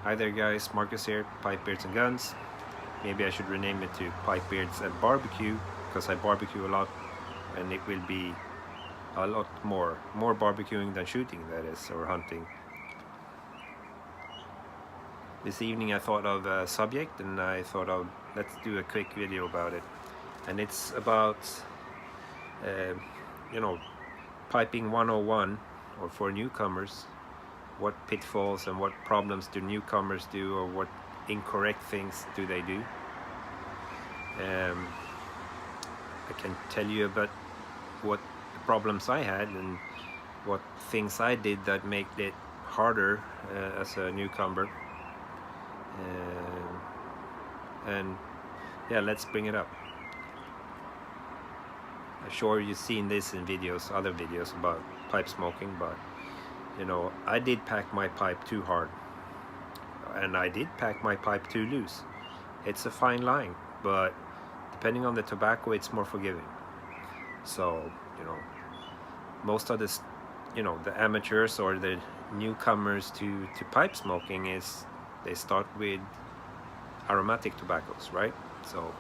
Hi there guys, Marcus here, Pipe Beards and Guns. Maybe I should rename it to Pipe Beards and Barbecue, because I barbecue a lot and it will be a lot more barbecuing than shooting, that is, or hunting. This evening I thought of a subject and I thought of, let's do a quick video about it. And it's about, piping 101, or for newcomers. What pitfalls and what problems do newcomers do, or what incorrect things do they do? I can tell you about what problems I had and what things I did that made it harder as a newcomer. And yeah, let's bring it up. I'm sure you've seen this in videos, other videos about pipe smoking, but I did pack my pipe too hard, and I did pack my pipe too loose. It's a fine line, but depending on the tobacco, it's more forgiving. So, most of this, the amateurs or the newcomers to pipe smoking they start with aromatic tobaccos, right? So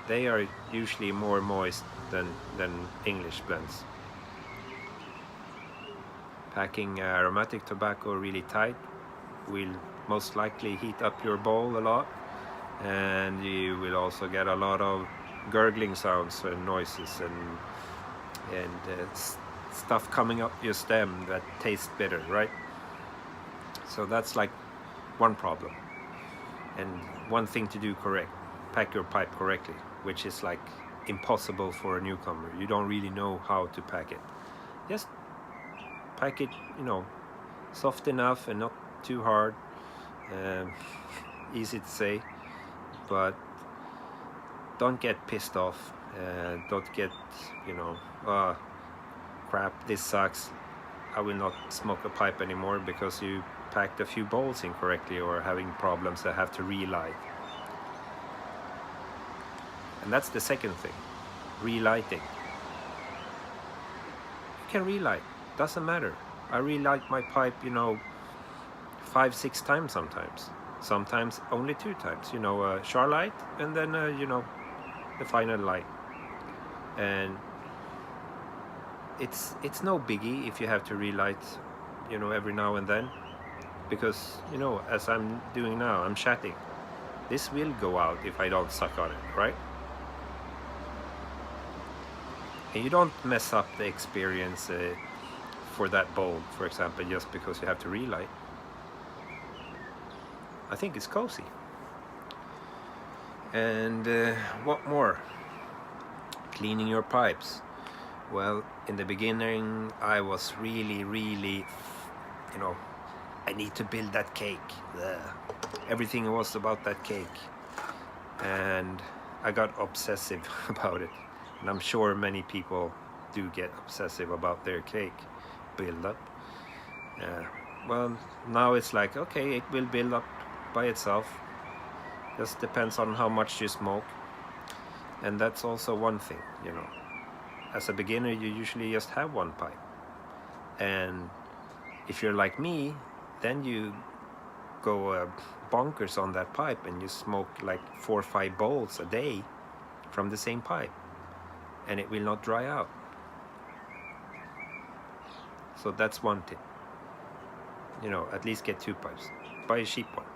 they are usually more moist than English blends. Packing aromatic tobacco really tight will most likely heat up your bowl a lot, and you will also get a lot of gurgling sounds and noises and stuff coming up your stem that tastes bitter, right? So that's like one problem, and one thing to do correct: pack your pipe correctly, which is like impossible for a newcomer. You don't really know how to pack it. Just pack it, soft enough and not too hard. Easy to say, but don't get pissed off. Don't get, crap, this sucks, I will not smoke a pipe anymore, because you packed a few bowls incorrectly or having problems that have to relight. And that's the second thing, relighting. You can relight. Doesn't matter. I relight my pipe, 5-6 times sometimes only 2 times, char light and then the final light. And it's no biggie if you have to relight every now and then, because as I'm doing now, I'm chatting. This will go out if I don't suck on it, right? And you don't mess up the experience for that bowl, for example, just because you have to relight. I think it's cozy. And what more? Cleaning your pipes. Well, in the beginning I was really, I need to build that cake. Everything was about that cake, and I got obsessive about it. And I'm sure many people do get obsessive about their cake build up. Well, now it's like, okay, it will build up by itself. Just depends on how much you smoke. And that's also one thing, as a beginner you usually just have one pipe, and if you're like me, then you go bonkers on that pipe and you smoke like 4 or 5 bowls a day from the same pipe, and it will not dry out. So that's one tip. At least get 2 pipes. Buy a cheap one.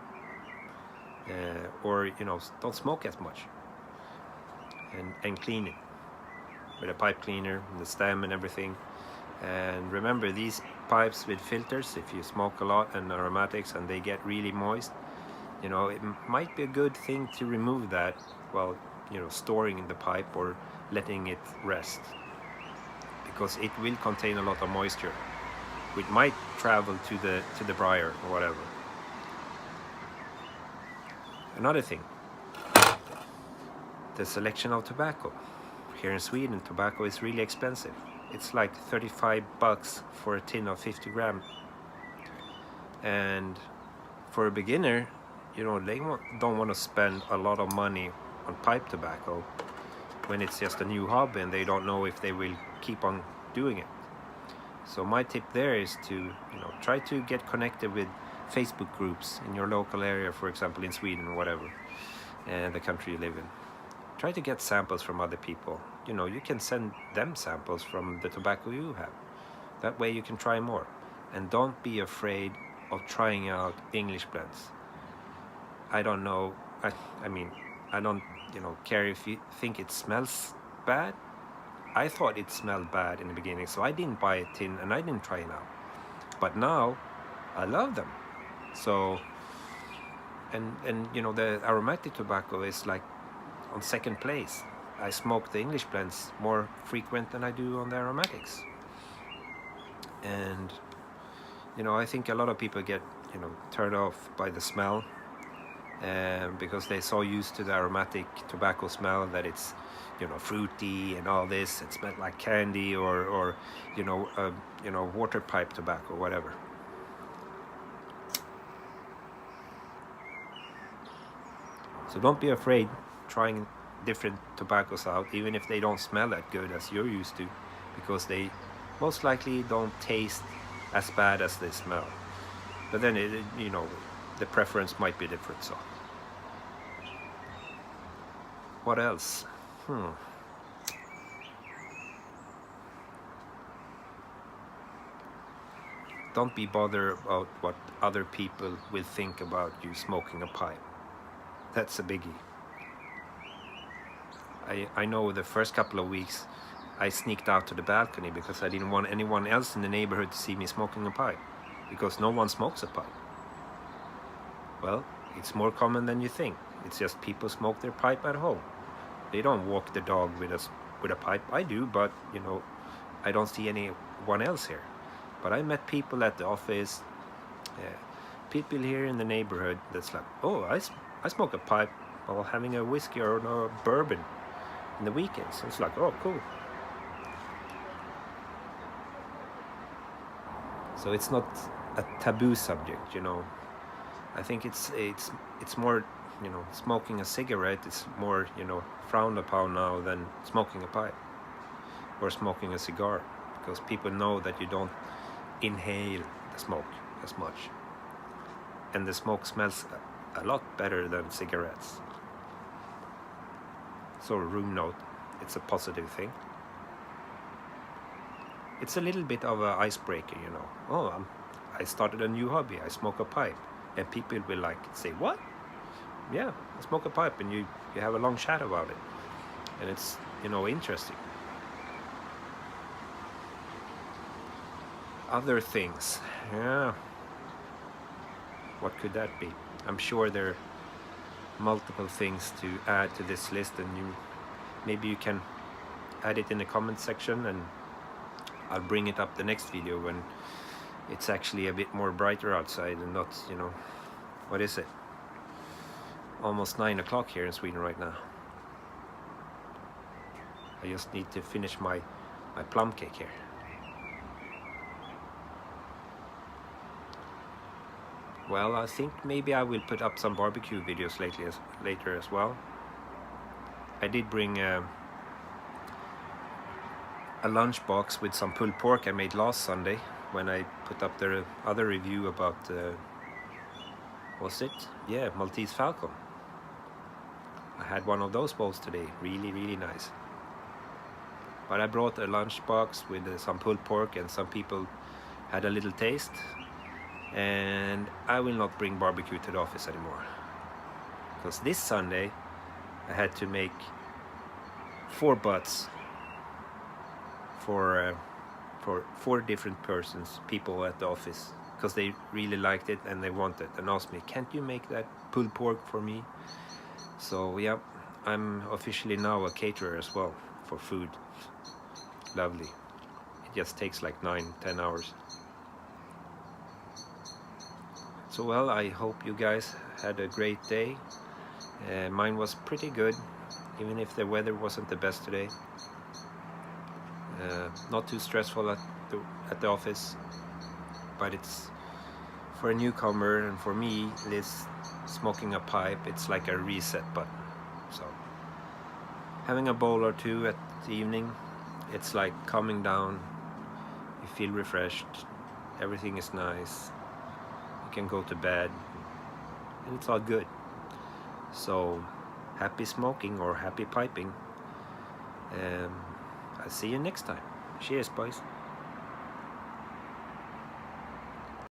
Or don't smoke as much. And clean it with a pipe cleaner and the stem and everything. And remember, these pipes with filters, if you smoke a lot and aromatics and they get really moist, it might be a good thing to remove that while storing in the pipe or letting it rest, because it will contain a lot of moisture which might travel to the briar or whatever. Another thing, the selection of tobacco. Here in Sweden, tobacco is really expensive. It's like 35 bucks for a tin of 50 gram. And for a beginner, they don't want to spend a lot of money on pipe tobacco when it's just a new hobby and they don't know if they will keep on doing it. So my tip there is to try to get connected with Facebook groups in your local area, for example in Sweden or whatever, the country you live in. Try to get samples from other people. You know, you can send them samples from the tobacco you have. That way you can try more. And don't be afraid of trying out English blends. I don't know, I mean, I don't, care if you think it smells bad. I thought it smelled bad in the beginning, so I didn't buy a tin and I didn't try it out. But now, I love them. So, and the aromatic tobacco is like on second place. I smoke the English blends more frequent than I do on the aromatics. And, I think a lot of people get, turned off by the smell. Because they're so used to the aromatic tobacco smell that it's, fruity and all this. It smells like candy or water pipe tobacco, whatever. So don't be afraid trying different tobaccos out, even if they don't smell that good as you're used to, because they most likely don't taste as bad as they smell. But then, the preference might be different. So what else? Don't be bothered about what other people will think about you smoking a pipe. That's a biggie. I know the first couple of weeks I sneaked out to the balcony because I didn't want anyone else in the neighborhood to see me smoking a pipe, because no one smokes a pipe. Well, it's more common than you think. It's just people smoke their pipe at home. They don't walk the dog with a pipe. I do, but I don't see anyone else here. But I met people at the office, people here in the neighborhood that's like, oh, I smoke a pipe while having a whiskey or a bourbon in the weekends. It's like, oh, cool. So it's not a taboo subject, I think it's more, smoking a cigarette is more, frowned upon now than smoking a pipe or smoking a cigar, because people know that you don't inhale the smoke as much, and the smoke smells a lot better than cigarettes. So room note, it's a positive thing. It's a little bit of an icebreaker, Oh, I started a new hobby. I smoke a pipe, and people will say, what? Yeah, I smoke a pipe, and you have a long chat about it, and it's interesting. Other things, yeah. What could that be? I'm sure there are multiple things to add to this list, and maybe you can add it in the comment section, and I'll bring it up the next video when it's actually a bit more brighter outside and not, what is it? Almost 9 o'clock here in Sweden right now. I just need to finish my plum cake here. Well, I think maybe I will put up some barbecue videos later as well. I did bring a lunchbox with some pulled pork I made last Sunday when I put up the other review about was it? Yeah, Maltese Falcon. I had one of those bowls today. Really, really nice. But I brought a lunchbox with some pulled pork, and some people had a little taste. And I will not bring barbecue to the office anymore, because this Sunday I had to make 4 butts for 4 different people at the office, because they really liked it and they wanted and asked me, can't you make that pulled pork for me? So yeah, I'm officially now a caterer as well for food. Lovely. It just takes like 9-10 hours. So well, I hope you guys had a great day. Mine was pretty good, even if the weather wasn't the best today. Not too stressful at the office, but it's for a newcomer, and for me, this smoking a pipe, it's like a reset button. So having a bowl or 2 at the evening, it's like calming down. You feel refreshed. Everything is nice. You can go to bed, and it's all good. So happy smoking or happy piping. I'll see you next time. Cheers, boys.